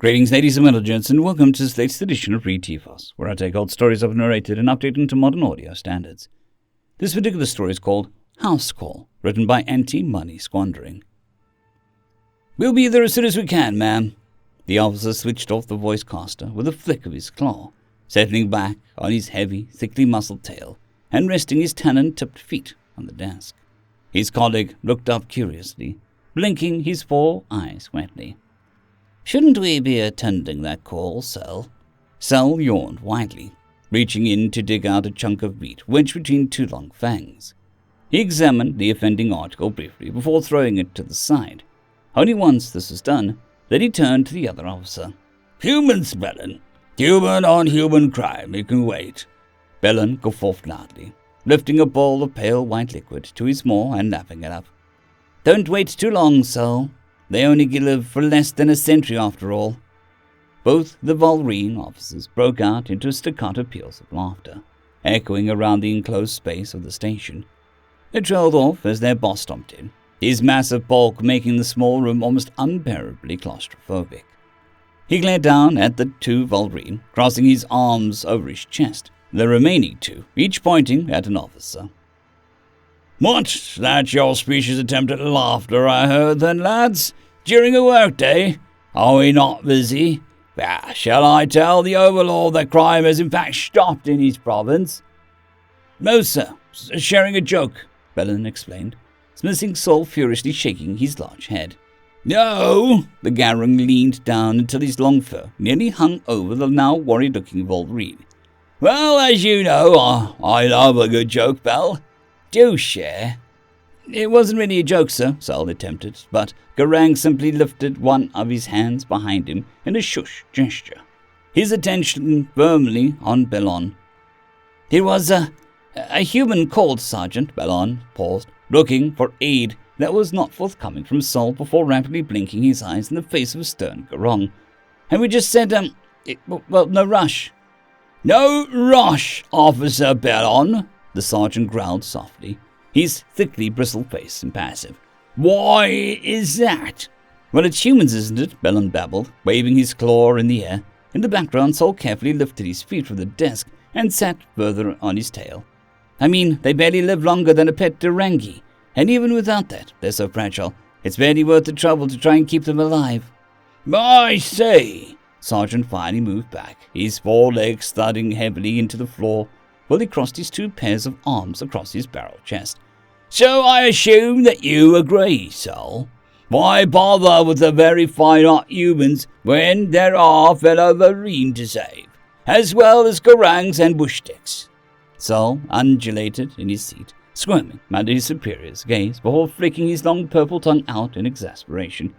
Greetings, ladies and gents, and welcome to this latest edition of RE389, where I take old stories I've narrated and update them to modern audio standards. This particular story is called House Call, written by AntiMoneySquandering. "We'll be there as soon as we can, ma'am." The officer switched off the voice caster with a flick of his claw, settling back on his heavy, thickly muscled tail and resting his talon-tipped feet on the desk. His colleague looked up curiously, blinking his 4 eyes wetly. "Shouldn't we be attending that call, Sel?" Sel yawned widely, reaching in to dig out a chunk of meat wedged between 2 long fangs. He examined the offending article briefly before throwing it to the side. Only once this was done, then he turned to the other officer. "Humans, Bellon. Human on human crime. You can wait." Bellon guffawed loudly, lifting a bowl of pale white liquid to his maw and lapping it up. "Don't wait too long, Sel. They only live for less than a century after all." Both the Volrene officers broke out into staccato peals of laughter, echoing around the enclosed space of the station. They trailed off as their boss stomped in, his massive bulk making the small room almost unbearably claustrophobic. He glared down at the 2 Volrene, crossing his arms over his chest, the remaining 2 each pointing at an officer. "What? That's your species' attempt at laughter, I heard then, lads? During a workday? Are we not busy? Shall I tell the Overlord that crime has in fact stopped in his province?" "No, sir. Sharing a joke," Bellon explained, his missing soul furiously shaking his large head. "No!" The Garung leaned down until his long fur nearly hung over the now worried-looking Volrene. "Well, as you know, I love a good joke, Bell. Do share." "It wasn't really a joke, sir," Sal attempted, but Garang simply lifted one of his hands behind him in a shush gesture, his attention firmly on Bellon. "It was a human called, Sergeant." Bellon paused, looking for aid that was not forthcoming from Sol before rapidly blinking his eyes in the face of a stern Garong. "And we just said, no rush." "No rush, Officer Bellon," the sergeant growled softly, his thickly bristled face impassive. "Why is that?" "Well, it's humans, isn't it?" Bellon babbled, waving his claw in the air. In the background, Sol carefully lifted his feet from the desk and sat further on his tail. "I mean, they barely live longer than a pet Durangi, and even without that, they're so fragile, it's barely worth the trouble to try and keep them alive." "I say." Sergeant finally moved back, his 4 legs thudding heavily into the floor, while he crossed his 2 pairs of arms across his barrel chest. "So I assume that you agree, Sol. Why bother with the very fine art humans when there are fellow Volrene to save, as well as Garangs and bushsticks?" Sol undulated in his seat, squirming under his superior's gaze before flicking his long purple tongue out in exasperation.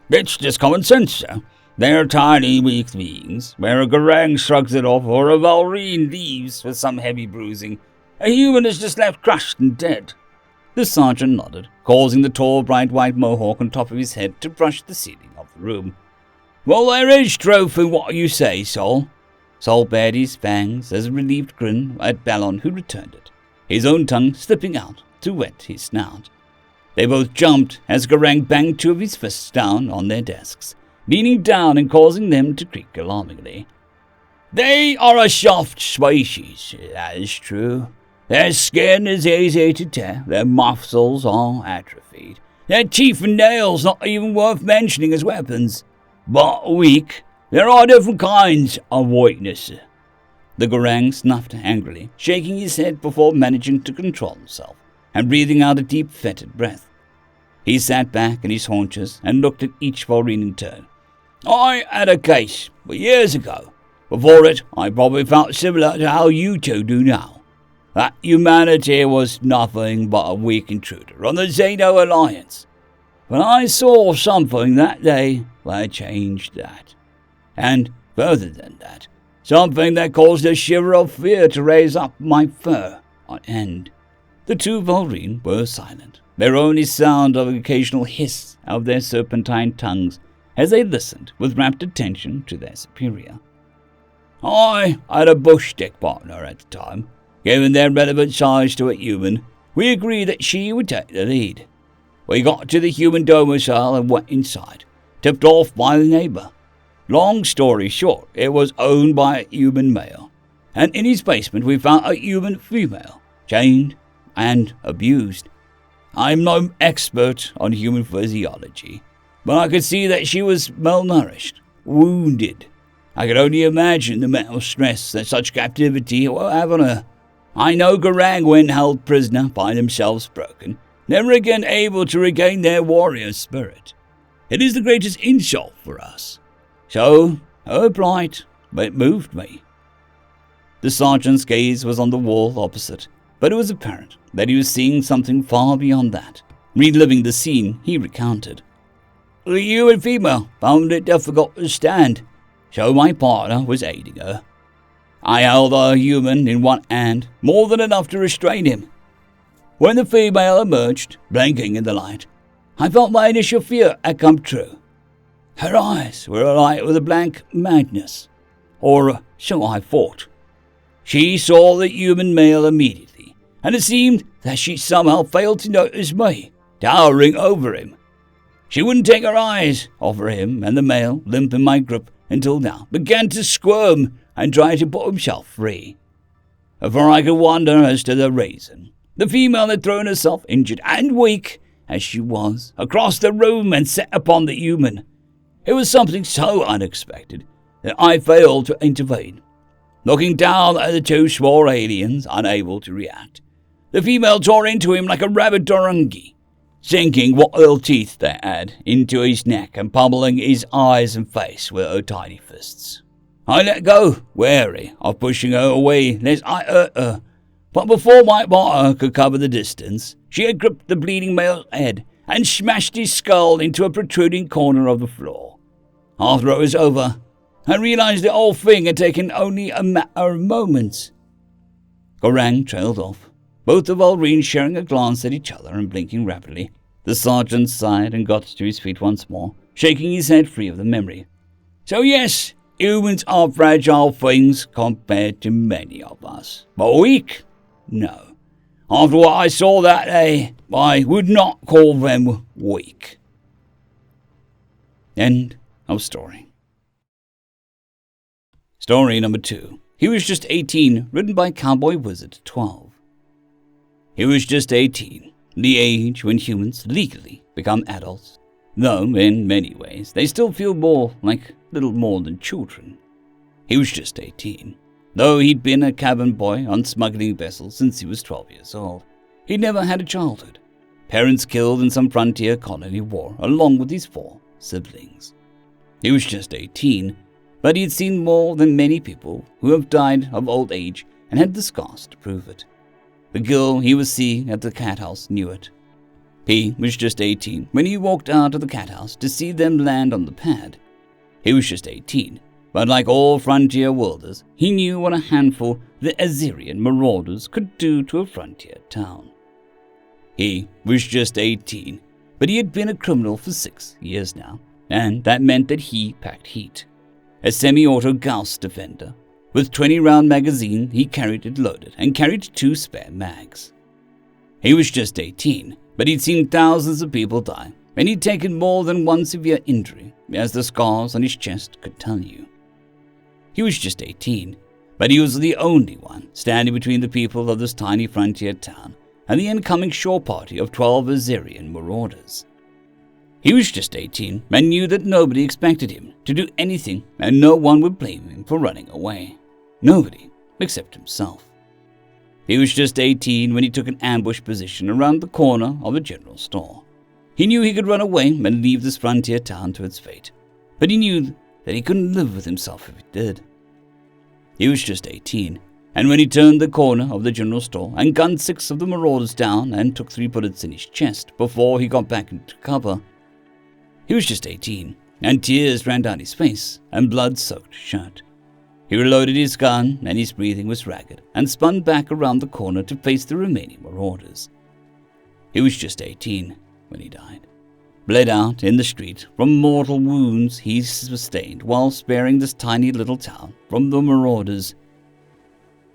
"It's just common sense, sir. They're tiny, weak beings. Where a Garang shrugs it off or a Volrene leaves with some heavy bruising, a human is just left crushed and dead." The sergeant nodded, causing the tall, bright white mohawk on top of his head to brush the ceiling of the room. "Well, there is truth in what you say, Sol." Sol bared his fangs as a relieved grin at Bellon, who returned it, his own tongue slipping out to wet his snout. They both jumped as Garang banged 2 of his fists down on their desks, leaning down and causing them to creak alarmingly. "They are a soft species, that is true. Their skin is easy to tear, their muscles are atrophied, their teeth and nails not even worth mentioning as weapons. But weak, there are different kinds of weakness." The Garang snuffed angrily, shaking his head before managing to control himself, and breathing out a deep, fetid breath. He sat back on his haunches and looked at each Volrene in turn. "I had a case, but years ago. Before it, I probably felt similar to how you 2 do now. That humanity was nothing but a weak intruder on the Xeno Alliance. But I saw something that day that changed that. And further than that, something that caused a shiver of fear to raise up my fur on end." The 2 Volrene were silent, their only sound of an occasional hiss of their serpentine tongues as they listened with rapt attention to their superior. "I had a bushstick partner at the time. Given their relevant size to a human, we agreed that she would take the lead. We got to the human domicile and went inside, tipped off by the neighbor. Long story short, it was owned by a human male, and in his basement we found a human female, chained and abused. I'm no expert on human physiology, but I could see that she was malnourished, wounded. I could only imagine the mental stress that such captivity will have on her. I know Garang, when held prisoner, find themselves broken, never again able to regain their warrior spirit. It is the greatest insult for us. So, her plight, it moved me. The sergeant's gaze was on the wall opposite, but it was apparent that he was seeing something far beyond that. Reliving the scene, he recounted. The human female found it difficult to stand, so my partner was aiding her. I held our human in one hand, more than enough to restrain him. When the female emerged, blinking in the light, I felt my initial fear had come true. Her eyes were alight with a blank madness, or so I thought. She saw the human male immediately, and it seemed that she somehow failed to notice me, towering over him. She wouldn't take her eyes off him, and the male, limp in my grip until now, began to squirm and try to put himself free. Before I could wonder as to the reason, the female had thrown herself, injured and weak as she was, across the room and set upon the human. It was something so unexpected that I failed to intervene. Looking down at the two small aliens, unable to react, the female tore into him like a rabid Dorangi, sinking what little teeth they had into his neck and pummeling his eyes and face with her tiny fists. I let go, wary of pushing her away lest I hurt her, but before my partner could cover the distance, she had gripped the bleeding male's head and smashed his skull into a protruding corner of the floor. After it was over, I realized the whole thing had taken only a matter of moments. Garang trailed off, both the Volrines sharing a glance at each other and blinking rapidly. The sergeant sighed and got to his feet once more, shaking his head free of the memory. So yes, humans are fragile things compared to many of us. But weak? No. After what I saw that day, I would not call them weak. End of story. Story number 2. He was just 18, written by Cowboy Wizard 12. He was just 18, the age when humans legally become adults, though in many ways they still feel little more than children. He was just 18, though he'd been a cabin boy on smuggling vessels since he was 12 years old. He'd never had a childhood. Parents killed in some frontier colony war, along with his 4 siblings. He was just 18, but he'd seen more than many people who have died of old age and had the scars to prove it. The girl he was seeing at the cat house knew it. He was just 18 when he walked out of the cat house to see them land on the pad. He was just 18, but like all frontier worlders, he knew what a handful the Azerian marauders could do to a frontier town. He was just 18, but he had been a criminal for 6 years now, and that meant that he packed heat. A semi-auto Gauss defender. With 20-round magazine, he carried it loaded and carried 2 spare mags. He was just 18, but he'd seen thousands of people die, and he'd taken more than one severe injury, as the scars on his chest could tell you. He was just 18, but he was the only one standing between the people of this tiny frontier town and the incoming shore party of 12 Azerian marauders. He was just 18 and knew that nobody expected him to do anything, and no one would blame him for running away. Nobody except himself. He was just 18 when he took an ambush position around the corner of a general store. He knew he could run away and leave this frontier town to its fate, but he knew that he couldn't live with himself if he did. He was just 18, and when he turned the corner of the general store and gunned 6 of the marauders down and took 3 bullets in his chest before he got back into cover, he was just 18, and tears ran down his face and blood soaked shirt. He reloaded his gun, and his breathing was ragged, and spun back around the corner to face the remaining marauders. He was just 18 when he died, bled out in the street from mortal wounds he sustained while sparing this tiny little town from the marauders.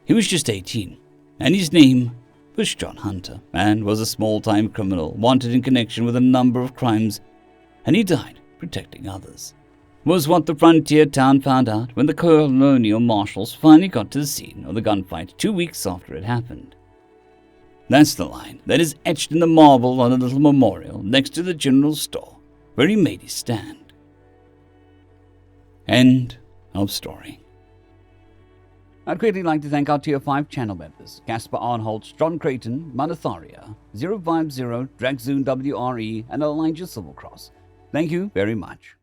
He was just 18, and his name was John Hunter, and was a small-time criminal wanted in connection with a number of crimes, and he died protecting others. was what the frontier town found out when the colonial marshals finally got to the scene of the gunfight 2 weeks after it happened. That's the line that is etched in the marble on a little memorial next to the general store where he made his stand. End of story. I'd greatly like to thank our Tier 5 channel members, Casper Arnholtz, John Creighton, Manatharia, 050, Dragzoon WRE, and Elijah Silvercross. Thank you very much.